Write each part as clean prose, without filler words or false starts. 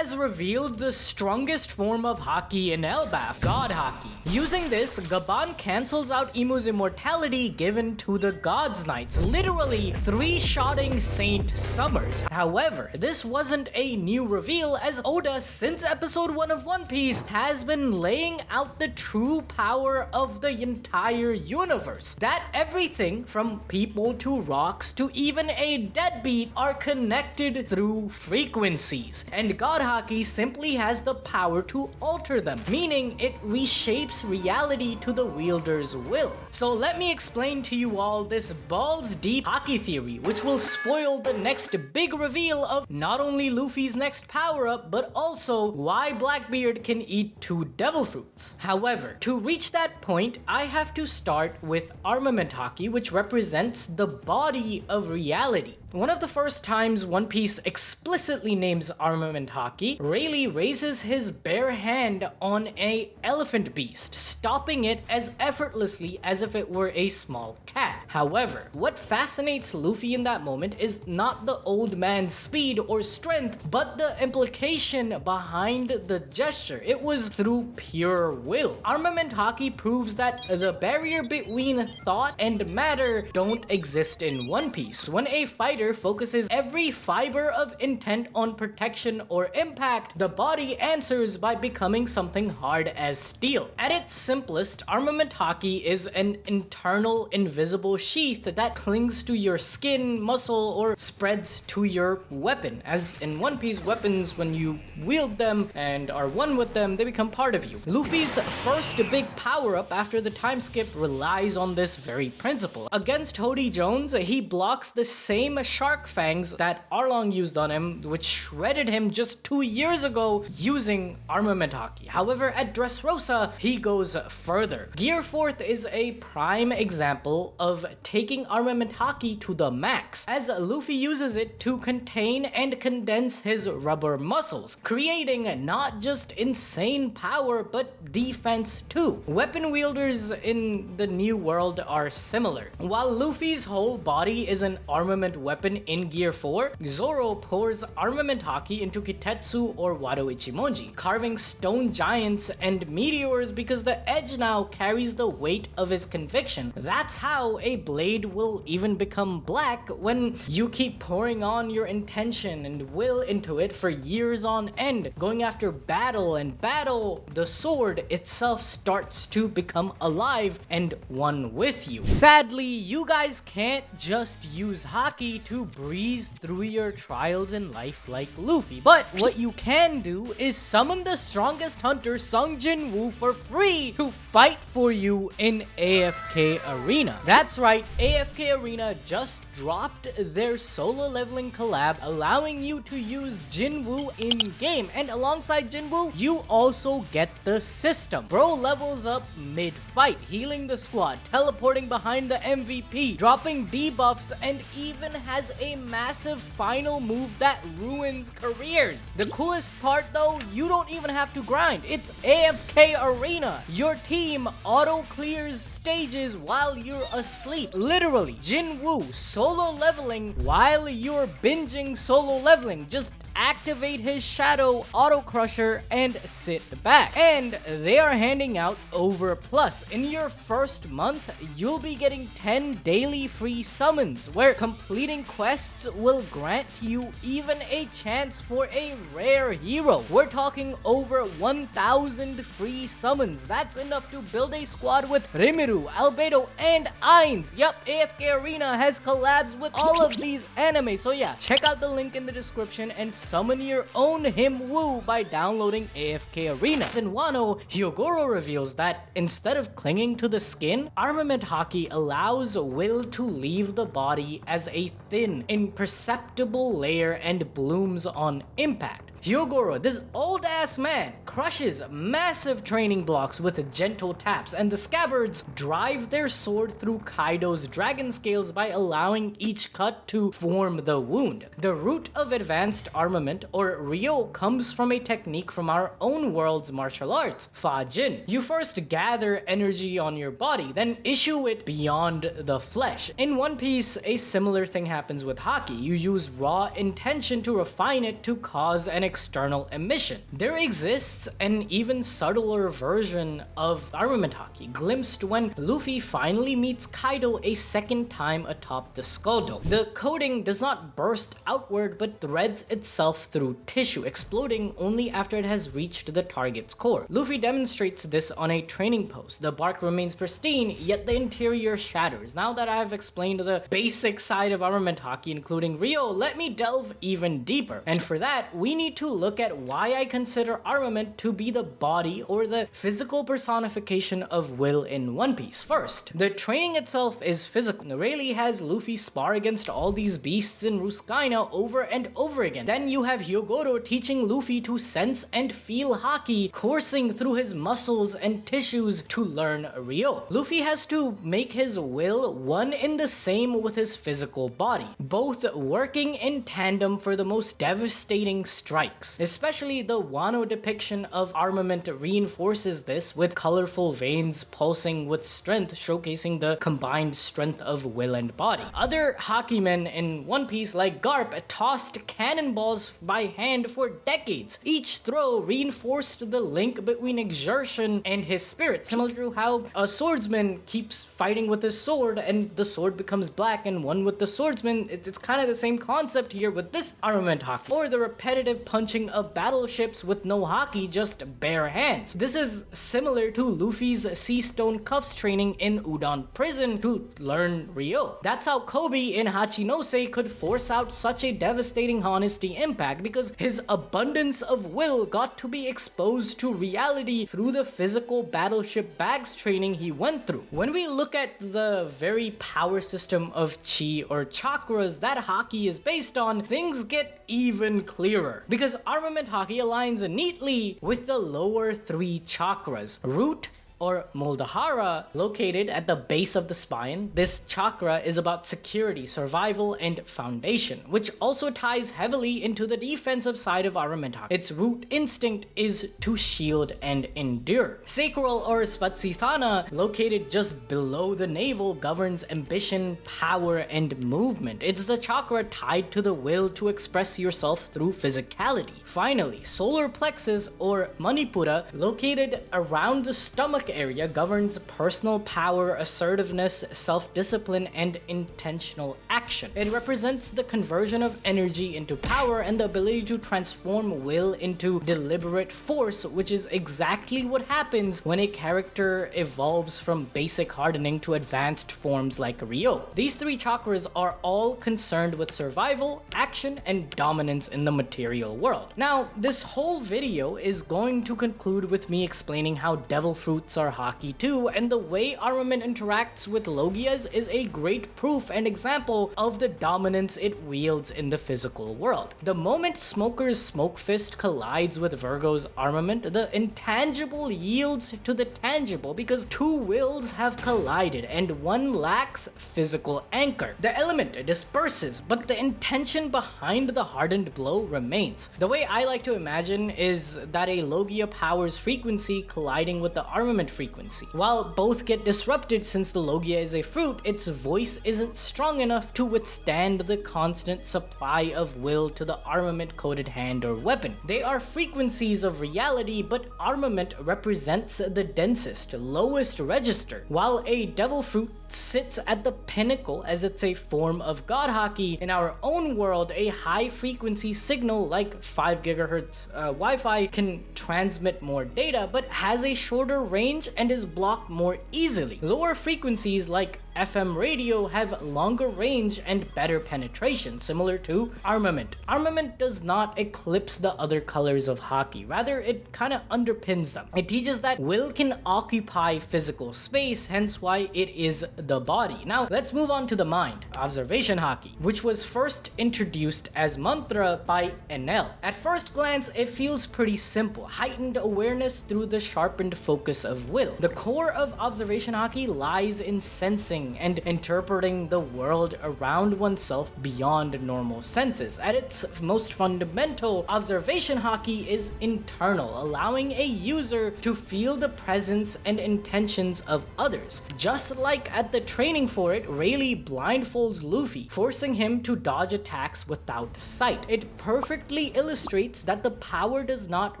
has revealed the strongest form of Haki in Elbaf, God Haki. Using this, Gaban cancels out Imu's immortality given to the God's Knights, literally three-shotting Saint Sommers. However, this wasn't a new reveal, as Oda, since episode 1 of One Piece, has been laying out the true power of the entire universe. That everything from people to rocks to even a deadbeat are connected through frequencies, and God Haki simply has the power to alter them, meaning it reshapes reality to the wielder's will. So let me explain to you all this balls deep Haki theory, which will spoil the next big reveal of not only Luffy's next power-up, but also why Blackbeard can eat 2 devil fruits. However, to reach that point, I have to start with Armament Haki, which represents the body of reality. One of the first times One Piece explicitly names Armament Haki, Rayleigh raises his bare hand on an elephant beast, stopping it as effortlessly as if it were a small cat. However, what fascinates Luffy in that moment is not the old man's speed or strength, but the implication behind the gesture. It was through pure will. Armament Haki proves that the barrier between thought and matter don't exist in One Piece. When a fighter focuses every fiber of intent on protection or impact, the body answers by becoming something hard as steel. At its simplest, Armament Haki is an internal invisible sheath that clings to your skin, muscle, or spreads to your weapon. As in One Piece, weapons, when you wield them and are one with them, they become part of you. Luffy's first big power-up after the time skip relies on this very principle. Against Hody Jones, he blocks the same shark fangs that Arlong used on him, which shredded him just 2 years ago using Armament Haki. However, at Dressrosa, he goes further. Gear 4th is a prime example of taking Armament Haki to the max, as Luffy uses it to contain and condense his rubber muscles, creating not just insane power, but defense too. Weapon wielders in the New World are similar. While Luffy's whole body is an armament weapon in Gear 4, Zoro pours Armament Haki into Kitetsu or Wado Ichimonji, carving stone giants and meteors because the edge now carries the weight of his conviction. That's how a blade will even become black, when you keep pouring on your intention and will into it for years on end, going after battle, and battle, the sword itself starts to become alive and one with you. Sadly, you guys can't just use Haki to breeze through your trials in life like Luffy, but what you can do is summon the strongest hunter, Sung Jin Woo, for free to fight for you in AFK Arena. That's right, AFK Arena just dropped their solo leveling collab, allowing you to use Jin Woo in-game, and alongside Jin Woo, you also get the system. Bro levels up mid-fight, healing the squad, teleporting behind the MVP, dropping debuffs, and even has a massive final move that ruins careers. The coolest part though, you don't even have to grind. It's AFK Arena. Your team auto clears stages while you're asleep. Literally, Jin Woo solo leveling while you're binging solo leveling. Just activate his shadow auto crusher and sit back. And they are handing out Over Plus. In your first month, you'll be getting 10 daily free summons, where completing quests will grant you even a chance for a rare hero. We're talking over 1,000 free summons. That's enough to build a squad with Rimuru, Albedo, and Ainz. Yup, AFK Arena has collabs with all of these anime. So yeah, check out the link in the description and summon your own him Woo by downloading AFK Arena. In Wano, Hyogoro reveals that instead of clinging to the skin, Armament Haki allows will to leave the body as a thin, imperceptible layer and blooms on impact. Hyogoro, this old-ass man, crushes massive training blocks with gentle taps, and the scabbards drive their sword through Kaido's dragon scales by allowing each cut to form the wound. The root of advanced armament, or Ryo, comes from a technique from our own world's martial arts, Fa Jin. You first gather energy on your body, then issue it beyond the flesh. In One Piece, a similar thing happens with Haki. You use raw intention to refine it to cause an external emission. There exists an even subtler version of Armament Haki, glimpsed when Luffy finally meets Kaido a second time atop the skull dome. The coating does not burst outward but threads itself through tissue, exploding only after it has reached the target's core. Luffy demonstrates this on a training pose. The bark remains pristine, yet the interior shatters. Now that I've explained the basic side of Armament Haki, including Rio, let me delve even deeper. And for that, we need to look at why I consider armament to be the body or the physical personification of will in One Piece. First, the training itself is physical. Rayleigh has Luffy spar against all these beasts in Ruskaina over and over again. Then you have Hyogoro teaching Luffy to sense and feel Haki, coursing through his muscles and tissues to learn Ryo. Luffy has to make his will one in the same with his physical body, both working in tandem for the most devastating strikes. Especially the Wano depiction of armament reinforces this, with colorful veins pulsing with strength, showcasing the combined strength of will and body. Other Haki men in One Piece, like Garp, tossed cannonballs by hand for decades. Each throw reinforced the link between exertion and his spirit, similar to how a swordsman keeps fighting with his sword and the sword becomes black and one with the swordsman. It's kind of the same concept here with this Armament Haki. Or the repetitive punching of battleships with no Haki, just bare hands. This is similar to Luffy's Sea Stone Cuffs training in Udon Prison to learn Ryo. That's how Kobe in Hachinose could force out such a devastating honesty impact, because his abundance of will got to be exposed to reality through the physical battleship bags training he went through. When we look at the very power system of chi or chakras that Haki is based on, things get even clearer, because Armament Haki aligns neatly with the lower three chakras: root, or Muldahara, located at the base of the spine. This chakra is about security, survival, and foundation, which also ties heavily into the defensive side of Armament Haki. Its root instinct is to shield and endure. Sacral or Svatsithana, located just below the navel, governs ambition, power, and movement. It's the chakra tied to the will to express yourself through physicality. Finally, solar plexus or Manipura, located around the stomach area, governs personal power, assertiveness, self-discipline, and intentional action. It represents the conversion of energy into power and the ability to transform will into deliberate force, which is exactly what happens when a character evolves from basic hardening to advanced forms like Ryo. These three chakras are all concerned with survival, action, and dominance in the material world. Now, this whole video is going to conclude with me explaining how devil fruits are Haki too, and the way armament interacts with Logias is a great proof and example of the dominance it wields in the physical world. The moment Smoker's Smoke Fist collides with Virgo's armament, the intangible yields to the tangible, because two wills have collided and one lacks physical anchor. The element disperses, but the intention behind the hardened blow remains. The way I like to imagine is that a Logia power's frequency colliding with the armament frequency. While both get disrupted since the Logia is a fruit, its voice isn't strong enough to withstand the constant supply of will to the armament-coated hand or weapon. They are frequencies of reality, but armament represents the densest, lowest register, while a devil fruit sits at the pinnacle as it's a form of God Haki. In our own world, a high frequency signal like 5 GHz Wi-Fi can transmit more data, but has a shorter range and is blocked more easily. Lower frequencies like FM radio have longer range and better penetration, similar to armament. Armament does not eclipse the other colors of Haki, rather it kind of underpins them. It teaches that will can occupy physical space, hence why it is the body. Now let's move on to the mind, Observation Haki, which was first introduced as mantra by Enel. At first glance, it feels pretty simple: heightened awareness through the sharpened focus of will. The core of Observation Haki lies in sensing sensing and interpreting the world around oneself beyond normal senses. At its most fundamental, observation haki is internal, allowing a user to feel the presence and intentions of others. Just like at the training for it, Rayleigh blindfolds Luffy, forcing him to dodge attacks without sight. It perfectly illustrates that the power does not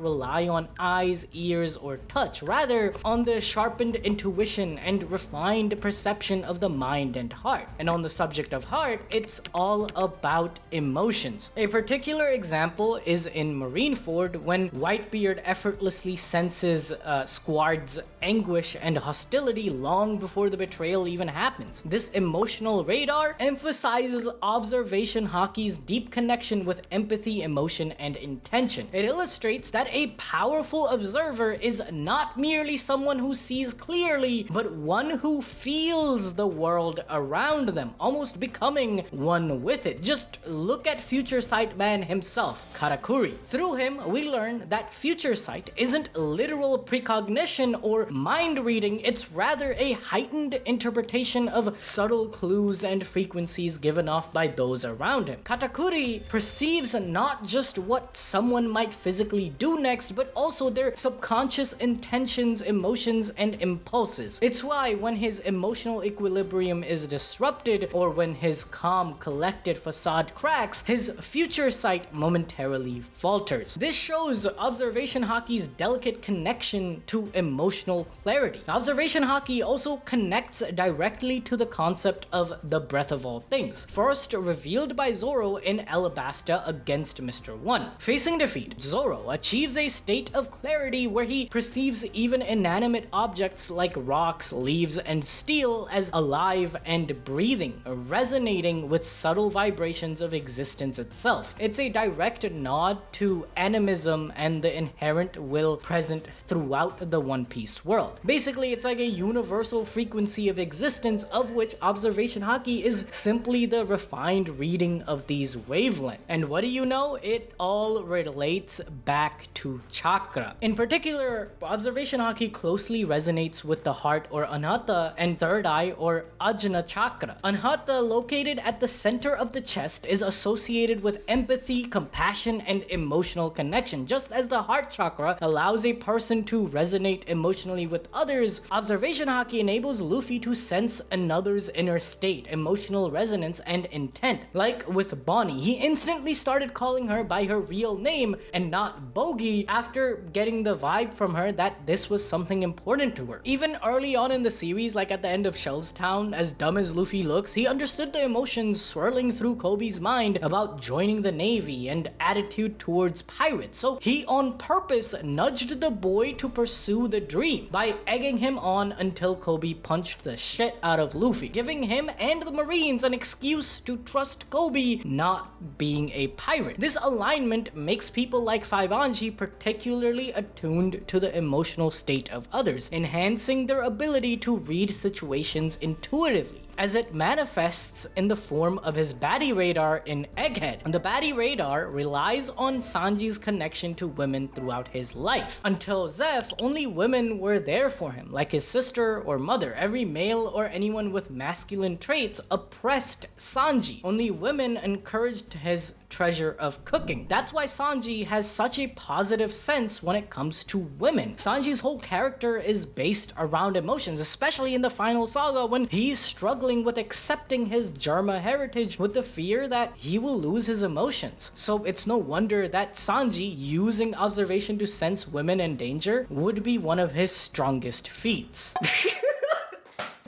rely on eyes, ears, or touch, rather on the sharpened intuition and refined perception of the mind and heart. And on the subject of heart, it's all about emotions. A particular example is in Marineford when Whitebeard effortlessly senses Squard's anguish and hostility long before the betrayal even happens. This emotional radar emphasizes observation haki's deep connection with empathy, emotion, and intention. It illustrates that a powerful observer is not merely someone who sees clearly, but one who feels the world around them, almost becoming one with it. Just look at Future Sight Man himself, Katakuri. Through him, we learn that future sight isn't literal precognition or mind reading, it's rather a heightened interpretation of subtle clues and frequencies given off by those around him. Katakuri perceives not just what someone might physically do next, but also their subconscious intentions, emotions, and impulses. It's why when his emotional equilibrium is disrupted, or when his calm, collected facade cracks, his future sight momentarily falters. This shows observation haki's delicate connection to emotional clarity. Observation haki also connects directly to the concept of the breath of all things, first revealed by Zoro in Alabasta against Mr. One. Facing defeat, Zoro achieves a state of clarity where he perceives even inanimate objects like rocks, leaves, and steel as alive and breathing, resonating with subtle vibrations of existence itself. It's a direct nod to animism and the inherent will present throughout the One Piece world. Basically, it's like a universal frequency of existence, of which observation haki is simply the refined reading of these wavelengths. And what do you know? It all relates back to chakra. In particular, observation haki closely resonates with the heart or anahata and third eye or ajna chakra. Anahata, located at the center of the chest, is associated with empathy, compassion, and emotional connection. Just as the heart chakra allows a person to resonate emotionally with others, observation haki enables Luffy to sense another's inner state, emotional resonance, and intent. Like with Bonnie, he instantly started calling her by her real name and not Bogey after getting the vibe from her that this was something important to her. Even early on in the series, like at the end of Shell's Town, as dumb as Luffy looks, he understood the emotions swirling through Kobe's mind about joining the Navy and attitude towards pirates. So he on purpose nudged the boy to pursue the dream by egging him on until Kobe punched the shit out of Luffy, giving him and the Marines an excuse to trust Kobe not being a pirate. This alignment makes people like Five Anji particularly attuned to the emotional state of others, enhancing their ability to read situations intuitively, as it manifests in the form of his Baddie radar in Egghead. And the Baddie radar relies on Sanji's connection to women throughout his life. Until Zeph, only women were there for him, like his sister or mother. Every male or anyone with masculine traits oppressed Sanji. Only women encouraged his treasure of cooking. That's why Sanji has such a positive sense when it comes to women. Sanji's whole character is based around emotions, especially in the final saga when he's struggling with accepting his Germa heritage with the fear that he will lose his emotions. So it's no wonder that Sanji, using observation to sense women in danger, would be one of his strongest feats.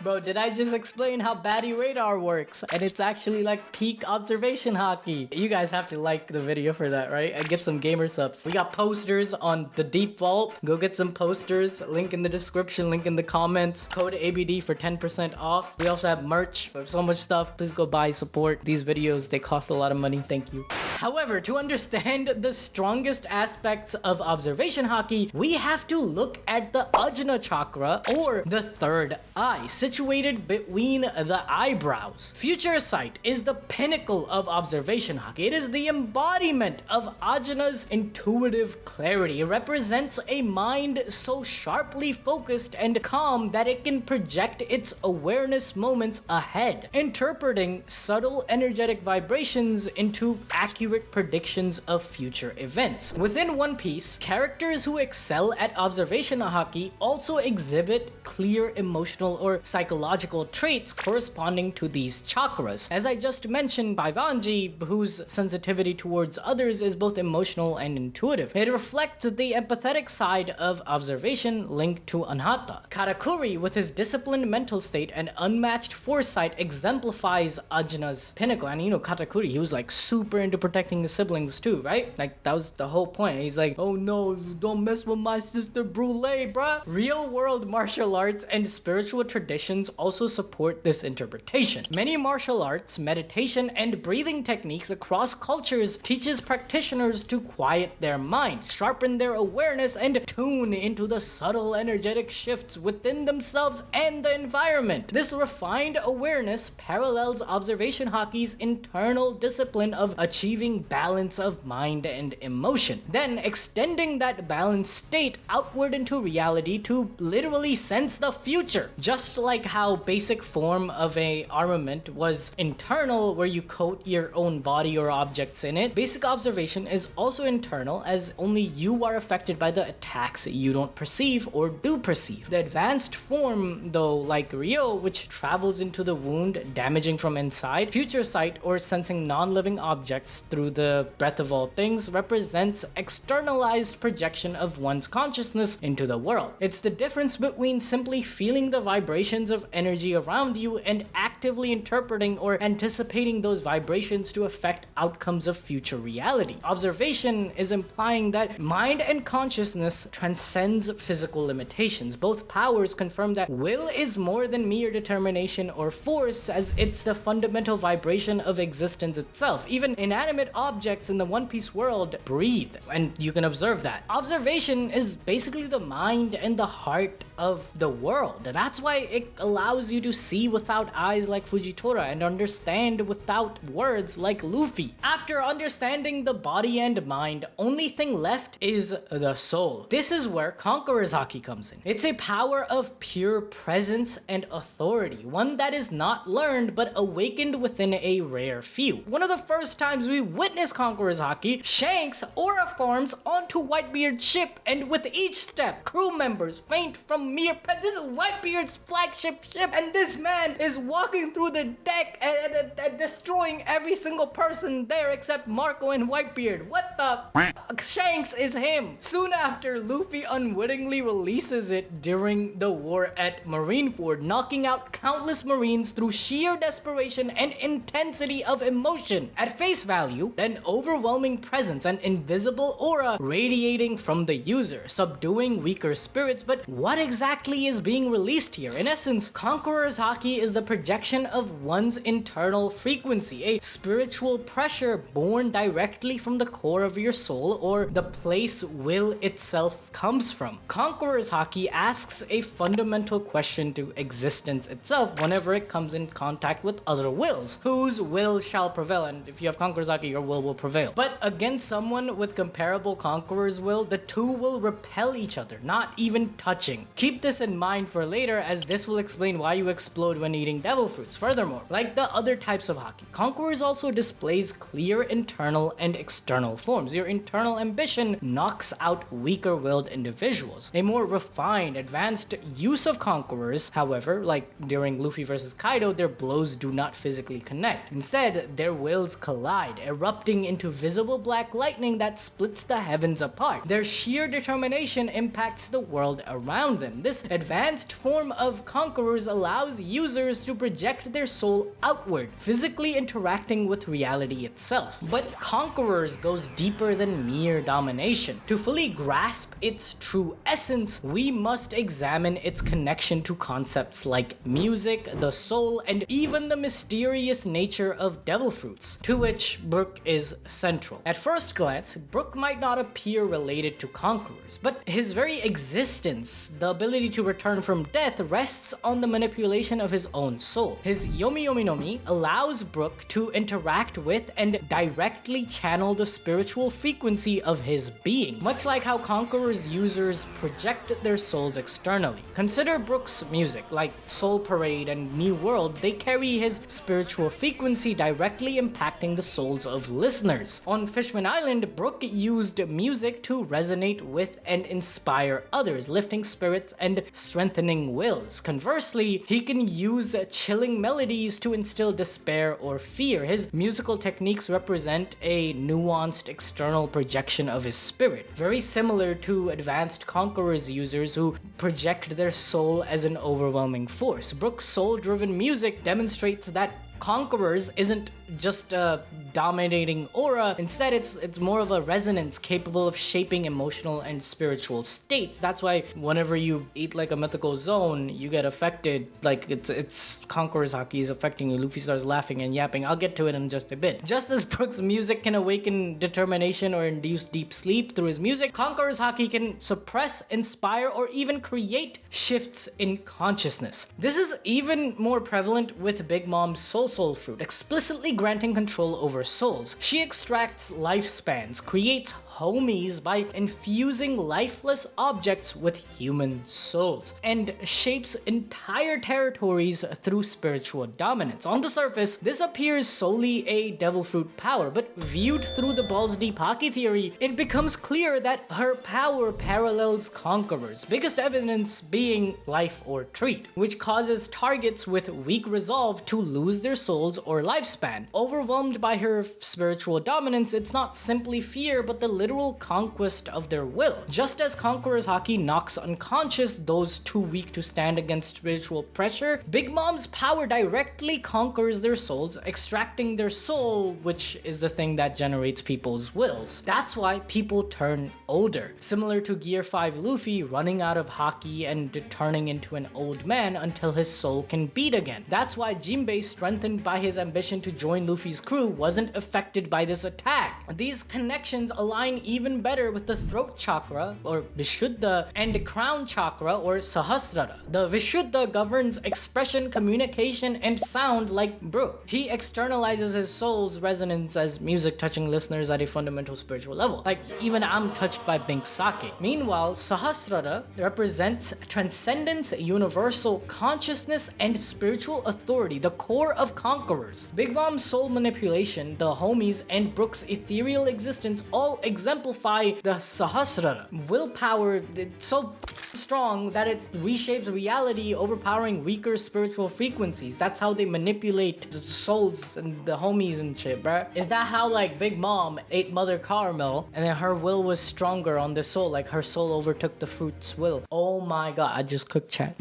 Bro, did I just explain how Baddie radar works? And it's actually like peak observation haki. You guys have to like the video for that, right? And get some gamer subs. We got posters on the Deep Vault. Go get some posters. Link in the description, link in the comments. Code ABD for 10% off. We also have merch. We have so much stuff. Please go buy, support these videos. They cost a lot of money. Thank you. However, to understand the strongest aspects of observation haki, we have to look at the Ajna chakra or the third eye, situated situated between the eyebrows. Future sight is the pinnacle of observation haki. It is the embodiment of Ajna's intuitive clarity. It represents a mind so sharply focused and calm that it can project its awareness moments ahead, interpreting subtle energetic vibrations into accurate predictions of future events. Within One Piece, characters who excel at observation haki also exhibit clear emotional or psychological traits corresponding to these chakras. As I just mentioned, Baivanji, whose sensitivity towards others is both emotional and intuitive. It reflects the empathetic side of observation linked to Anhata. Katakuri, with his disciplined mental state and unmatched foresight, exemplifies Ajna's pinnacle. And Katakuri, he was like super into protecting his siblings too, right? Like that was the whole point. He's like, oh no, don't mess with my sister Brule, bruh. Real world martial arts and spiritual traditions also support this interpretation. Many martial arts, meditation, and breathing techniques across cultures teaches practitioners to quiet their minds, sharpen their awareness, and tune into the subtle energetic shifts within themselves and the environment. This refined awareness parallels observation haki's internal discipline of achieving balance of mind and emotion, then extending that balanced state outward into reality to literally sense the future. Just like how basic form of a armament was internal, where you coat your own body or objects in it, basic observation is also internal, as only you are affected by the attacks you don't perceive or do perceive. The advanced form, though, like Ryo, which travels into the wound, damaging from inside, future sight, or sensing non-living objects through the breath of all things, represents externalized projection of one's consciousness into the world. It's the difference between simply feeling the vibrations of energy around you and actively interpreting or anticipating those vibrations to affect outcomes of future reality. Observation is implying that mind and consciousness transcends physical limitations. Both powers confirm that will is more than mere determination or force, as it's the fundamental vibration of existence itself. Even inanimate objects in the One Piece world breathe, and you can observe that. Observation is basically the mind and the heart of the world. That's why it allows you to see without eyes like Fujitora and understand without words like Luffy. After understanding the body and mind, only thing left is the soul. This is where Conqueror's Haki comes in. It's a power of pure presence and authority, one that is not learned but awakened within a rare few. One of the first times we witness Conqueror's Haki, Shanks aura forms onto Whitebeard's ship, and with each step, crew members faint from mere this is Whitebeard's flagship ship, and this man is walking through the deck and destroying every single person there except Marco and Whitebeard. What the Shanks is him. Soon after, Luffy unwittingly releases it during the war at Marineford, knocking out countless Marines through sheer desperation and intensity of emotion. At face value, an overwhelming presence, an invisible aura radiating from the user, subduing weaker spirits. But what exactly is being released here? In essence, Conqueror's Haki is the projection of one's internal frequency, a spiritual pressure born directly from the core of your soul, or the place will itself comes from. Conqueror's Haki asks a fundamental question to existence itself whenever it comes in contact with other wills. Whose will shall prevail? And if you have Conqueror's Haki, your will prevail. But against someone with comparable Conqueror's will, the two will repel each other, not even touching. Keep this in mind for later, as this will explain why you explode when eating devil fruits. Furthermore, like the other types of Haki, Conquerors also displays clear internal and external forms. Your internal ambition knocks out weaker-willed individuals. A more refined, advanced use of Conquerors, however, like during Luffy versus Kaido, their blows do not physically connect. Instead, their wills collide, erupting into visible black lightning that splits the heavens apart. Their sheer determination impacts the world around them. This advanced form of Conquerors allows users to project their soul outward, physically interacting with reality itself. But Conquerors goes deeper than mere domination. To fully grasp its true essence, we must examine its connection to concepts like music, the soul, and even the mysterious nature of devil fruits, to which Brook is central. At first glance, Brook might not appear related to Conquerors, but his very existence, the ability to return from death rests on the manipulation of his own soul. His Yomi Yomi no Mi allows Brook to interact with and directly channel the spiritual frequency of his being, much like how Conqueror's users project their souls externally. Consider Brook's music, like Soul Parade and New World. They carry his spiritual frequency, directly impacting the souls of listeners. On Fishman Island, Brook used music to resonate with and inspire others, lifting spirits and strengthening wills. Conversely, he can use chilling melodies to instill despair or fear. His musical techniques represent a nuanced external projection of his spirit, very similar to advanced Conquerors users who project their soul as an overwhelming force. Brook's soul-driven music demonstrates that Conquerors isn't just a dominating aura. Instead, it's more of a resonance capable of shaping emotional and spiritual states. That's why whenever you eat like a mythical zone, you get affected. Like it's Conqueror's Haki is affecting you. Luffy starts laughing and yapping. I'll get to it in just a bit. Just as Brook's music can awaken determination or induce deep sleep through his music, Conqueror's Haki can suppress, inspire, or even create shifts in consciousness. This is even more prevalent with Big Mom's Soul Fruit, explicitly granting control over souls. She extracts lifespans, creates homies by infusing lifeless objects with human souls, and shapes entire territories through spiritual dominance. On the surface, this appears solely a devil fruit power, but viewed through the Balls Deep Haki theory, it becomes clear that her power parallels Conqueror's, biggest evidence being Life or Treat, which causes targets with weak resolve to lose their souls or lifespan. Overwhelmed by her spiritual dominance, it's not simply fear, but the literal conquest of their will. Just as Conqueror's Haki knocks unconscious those too weak to stand against spiritual pressure, Big Mom's power directly conquers their souls, extracting their soul, which is the thing that generates people's wills. That's why people turn older. Similar to Gear 5 Luffy running out of Haki and turning into an old man until his soul can beat again. That's why Jinbei, strengthened by his ambition to join Luffy's crew, wasn't affected by this attack. These connections align even better with the throat chakra or Vishuddha and the crown chakra or Sahasrara. The Vishuddha governs expression, communication, and sound like Brook. He externalizes his soul's resonance as music, touching listeners at a fundamental spiritual level. Like, even I'm touched by Bink Sake. Meanwhile, Sahasrara represents transcendence, universal consciousness, and spiritual authority, the core of Conquerors. Big Mom's soul manipulation, the homies, and Brook's ethereal existence all exemplify the Sahasrara. Willpower, it's so strong that it reshapes reality, overpowering weaker spiritual frequencies. That's how they manipulate the souls and the homies and shit, bruh. Is that how like Big Mom ate Mother Caramel and then her will was stronger on the soul, like her soul overtook the fruit's will? Oh my god, I just cooked chat.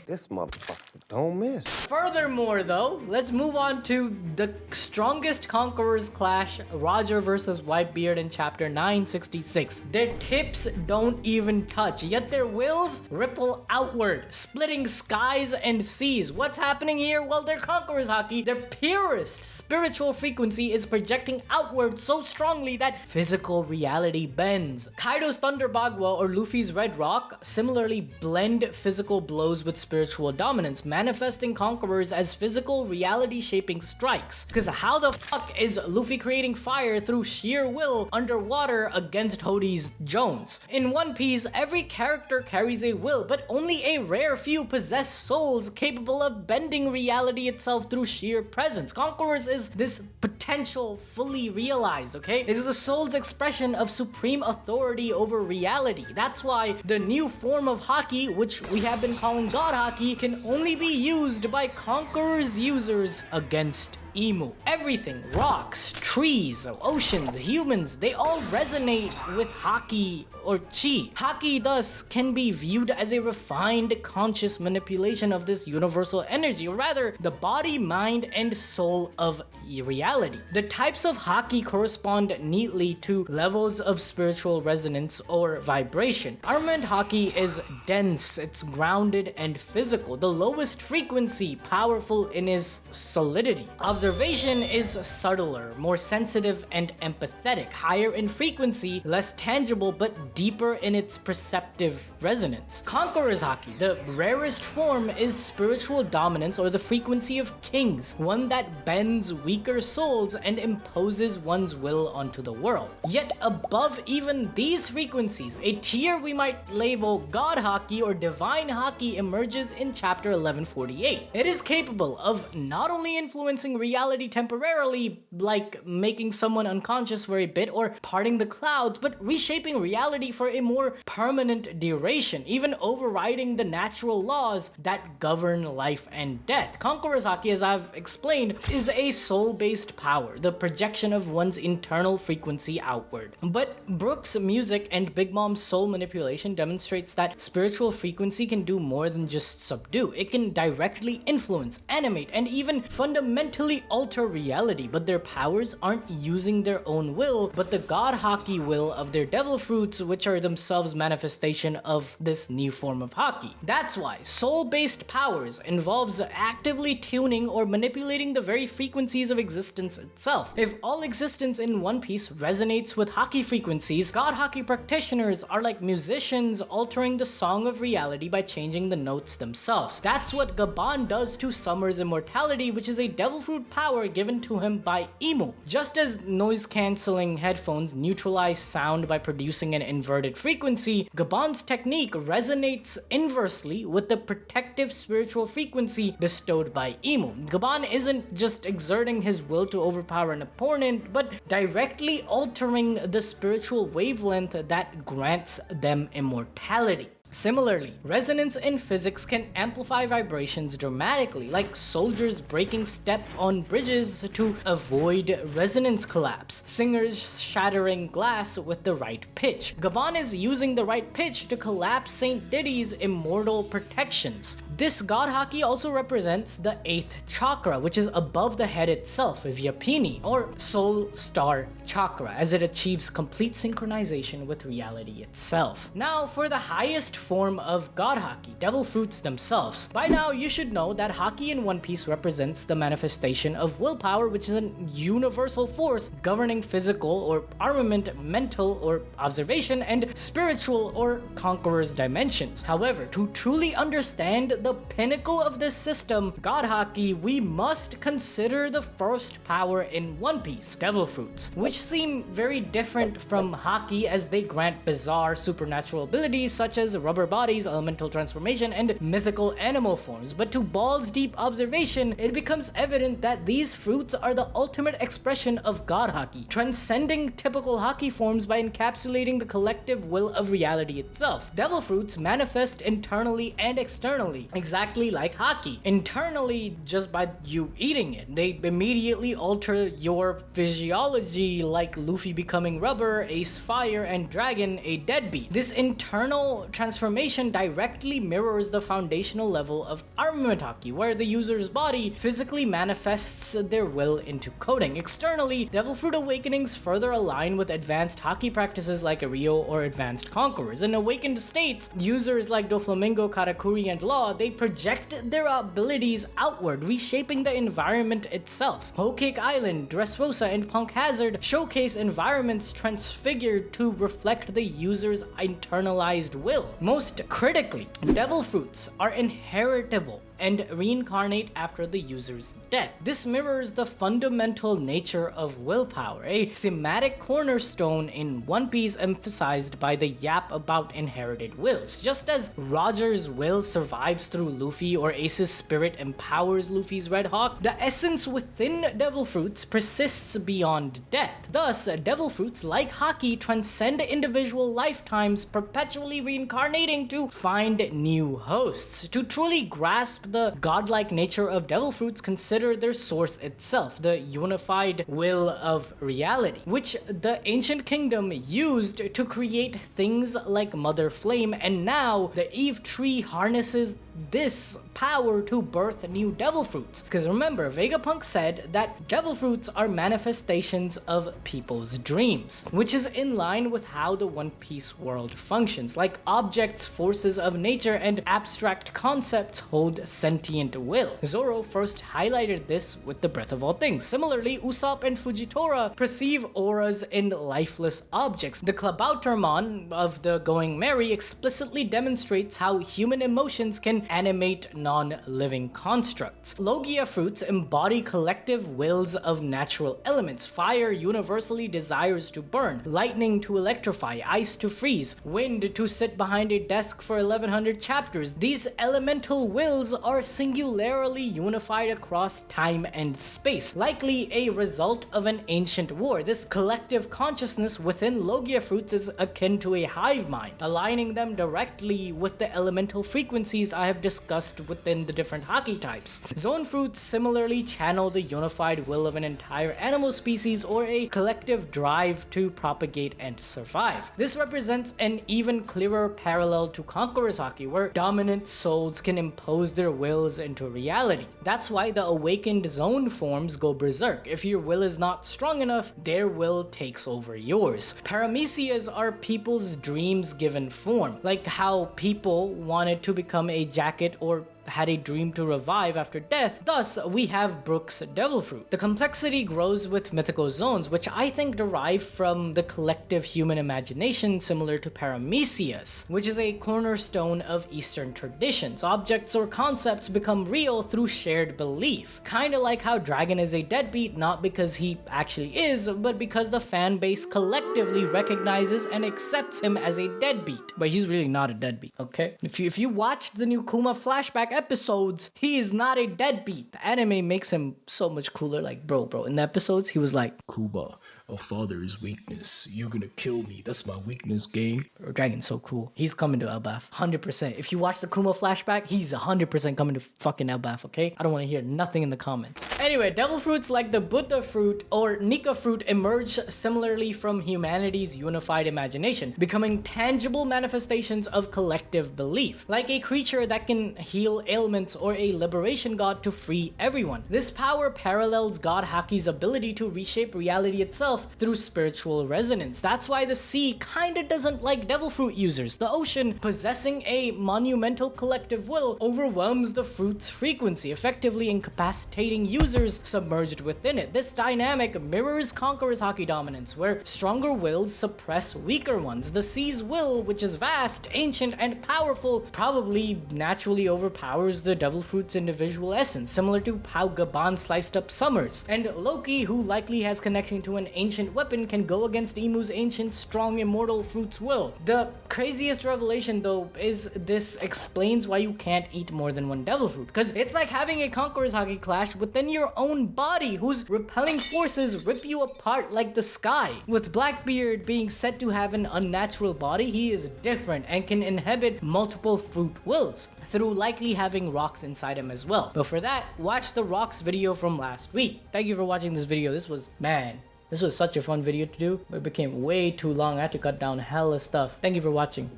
This motherfucker don't miss. Furthermore though, let's move on to the strongest Conquerors clash, Roger versus Whitebeard in chapter 966. Their tips don't even touch, yet their wills ripple outward, splitting skies and seas. What's happening here? Well, their Conquerors Haki, their purest spiritual frequency, is projecting outward so strongly that physical reality bends. Kaido's Thunder Bagua or Luffy's Red Rock similarly blend physical blows with spiritual dominance, manifesting Conquerors as physical reality shaping strikes. Because how the fuck is Luffy creating fire through sheer will underwater against Hody's Jones? In One Piece, every character carries a will, but only a rare few possess souls capable of bending reality itself through sheer presence. Conquerors is this potential fully realized, okay? It is the soul's expression of supreme authority over reality. That's why the new form of Haki, which we have been calling God Haki, can only be used by Conquerors users against Emu. Everything, rocks, trees, oceans, humans, they all resonate with Haki or Chi. Haki thus can be viewed as a refined conscious manipulation of this universal energy, or rather the body, mind, and soul of reality. The types of Haki correspond neatly to levels of spiritual resonance or vibration. Armament Haki is dense, it's grounded and physical. The lowest frequency, powerful in its solidity. Observation Observation is subtler, more sensitive and empathetic, higher in frequency, less tangible but deeper in its perceptive resonance. Conqueror's Haki, the rarest form, is spiritual dominance or the frequency of kings, one that bends weaker souls and imposes one's will onto the world. Yet above even these frequencies, a tier we might label God Haki or Divine Haki emerges in chapter 1148. It is capable of not only influencing reality temporarily, like making someone unconscious for a bit or parting the clouds, but reshaping reality for a more permanent duration, even overriding the natural laws that govern life and death. Conqueror's Haki, as I've explained, is a soul-based power, the projection of one's internal frequency outward. But Brook's music and Big Mom's soul manipulation demonstrates that spiritual frequency can do more than just subdue. It can directly influence, animate, and even fundamentally alter reality, but their powers aren't using their own will, but the God Haki will of their devil fruits, which are themselves manifestation of this new form of Haki. That's why soul-based powers involves actively tuning or manipulating the very frequencies of existence itself. If all existence in One Piece resonates with Haki frequencies, God Haki practitioners are like musicians altering the song of reality by changing the notes themselves. That's what Gaban does to Sommers' immortality, which is a devil fruit power given to him by Imu. Just as noise-canceling headphones neutralize sound by producing an inverted frequency, Gaban's technique resonates inversely with the protective spiritual frequency bestowed by Imu. Gaban isn't just exerting his will to overpower an opponent, but directly altering the spiritual wavelength that grants them immortality. Similarly, resonance in physics can amplify vibrations dramatically, like soldiers breaking step on bridges to avoid resonance collapse, singers shattering glass with the right pitch. Gaban is using the right pitch to collapse Saint Diddy's immortal protections. This God Haki also represents the 8th chakra, which is above the head itself, Vyapini, or Soul Star Chakra, as it achieves complete synchronization with reality itself. Now, for the highest form of God Haki, devil fruits themselves. By now, you should know that Haki in One Piece represents the manifestation of willpower, which is a universal force governing physical or armament, mental or observation, and spiritual or conqueror's dimensions. However, to truly understand the pinnacle of this system, God Haki, we must consider the first power in One Piece, devil fruits, which seem very different from Haki as they grant bizarre supernatural abilities such as rubber bodies, elemental transformation, and mythical animal forms. But to Ball's deep observation, it becomes evident that these fruits are the ultimate expression of God Haki, transcending typical Haki forms by encapsulating the collective will of reality itself. Devil fruits manifest internally and externally, exactly like Haki. Internally, just by you eating it, they immediately alter your physiology, like Luffy becoming rubber, Ace fire, and Dragon a deadbeat. This internal transformation directly mirrors the foundational level of Armament Haki, where the user's body physically manifests their will into coding. Externally, devil fruit awakenings further align with advanced Haki practices like Rio or advanced Conquerors. In awakened states, users like Doflamingo, Karakuri, and Law, they project their abilities outward, reshaping the environment itself. Whole Cake Island, Dressrosa, and Punk Hazard showcase environments transfigured to reflect the user's internalized will. Most critically, devil fruits are inheritable and reincarnate after the user's death. This mirrors the fundamental nature of willpower, a thematic cornerstone in One Piece emphasized by the yap about inherited wills. Just as Roger's will survives through Luffy or Ace's spirit empowers Luffy's Red Hawk, the essence within devil fruits persists beyond death. Thus, devil fruits, like Haki, transcend individual lifetimes, perpetually reincarnating to find new hosts. To truly grasp the godlike nature of devil fruits, consider their source itself, the unified will of reality, which the ancient kingdom used to create things like Mother Flame, and now the Eve tree harnesses this power to birth new devil fruits. Because remember, Vegapunk said that devil fruits are manifestations of people's dreams, which is in line with how the One Piece world functions. Like objects, forces of nature, and abstract concepts hold sentient will. Zoro first highlighted this with the Breath of All Things. Similarly, Usopp and Fujitora perceive auras in lifeless objects. The Klabautermon of the Going Merry explicitly demonstrates how human emotions can animate non-living constructs. Logia fruits embody collective wills of natural elements. Fire universally desires to burn, lightning to electrify, ice to freeze, wind to sit behind a desk for 1100 chapters. These elemental wills are singularly unified across time and space, likely a result of an ancient war. This collective consciousness within Logia fruits is akin to a hive mind, aligning them directly with the elemental frequencies I have discussed within the different Haki types. Zone fruits similarly channel the unified will of an entire animal species or a collective drive to propagate and survive. This represents an even clearer parallel to Conquerors Haki, where dominant souls can impose their wills into reality. That's why the awakened zone forms go berserk. If your will is not strong enough, their will takes over yours. Paramecias are people's dreams given form, like how people wanted to become a jacket or had a dream to revive after death. Thus, we have Brook's Devil Fruit. The complexity grows with mythical zones, which I think derive from the collective human imagination, similar to Paramecias, which is a cornerstone of Eastern traditions. Objects or concepts become real through shared belief. Kinda like how Dragon is a deadbeat, not because he actually is, but because the fan base collectively recognizes and accepts him as a deadbeat. But he's really not a deadbeat, okay? If you watch the new Kuma flashback episodes, he is not a deadbeat. The anime makes him so much cooler. Like, bro, in the episodes, he was like, Kuba, a father's weakness. You're gonna kill me. That's my weakness, gang. Dragon's so cool. He's coming to Elbaf. 100%. If you watch the Kuma flashback, he's 100% coming to fucking Elbaf, okay? I don't want to hear nothing in the comments. Anyway, devil fruits like the Buddha fruit or Nika fruit emerge similarly from humanity's unified imagination, becoming tangible manifestations of collective belief. Like a creature that can heal ailments or a liberation god to free everyone. This power parallels God Haki's ability to reshape reality itself through spiritual resonance. That's why the sea kinda doesn't like devil fruit users. The ocean, possessing a monumental collective will, overwhelms the fruit's frequency, effectively incapacitating users submerged within it. This dynamic mirrors Conquerors Haki dominance, where stronger wills suppress weaker ones. The sea's will, which is vast, ancient, and powerful, probably naturally overpowers the devil fruit's individual essence, similar to how Gaban sliced up Sommers. And Loki, who likely has connection to an ancient weapon, can go against Imu's ancient, strong, immortal fruit's will. The craziest revelation, though, is this explains why you can't eat more than one devil fruit, because it's like having a Conqueror's Haki clash within your own body, whose repelling forces rip you apart like the sky. With Blackbeard being said to have an unnatural body, he is different and can inhabit multiple fruit wills, through likely having rocks inside him as well. But for that, watch the rocks video from last week. Thank you for watching this video. This was such a fun video to do. It became way too long. I had to cut down hella stuff. Thank you for watching.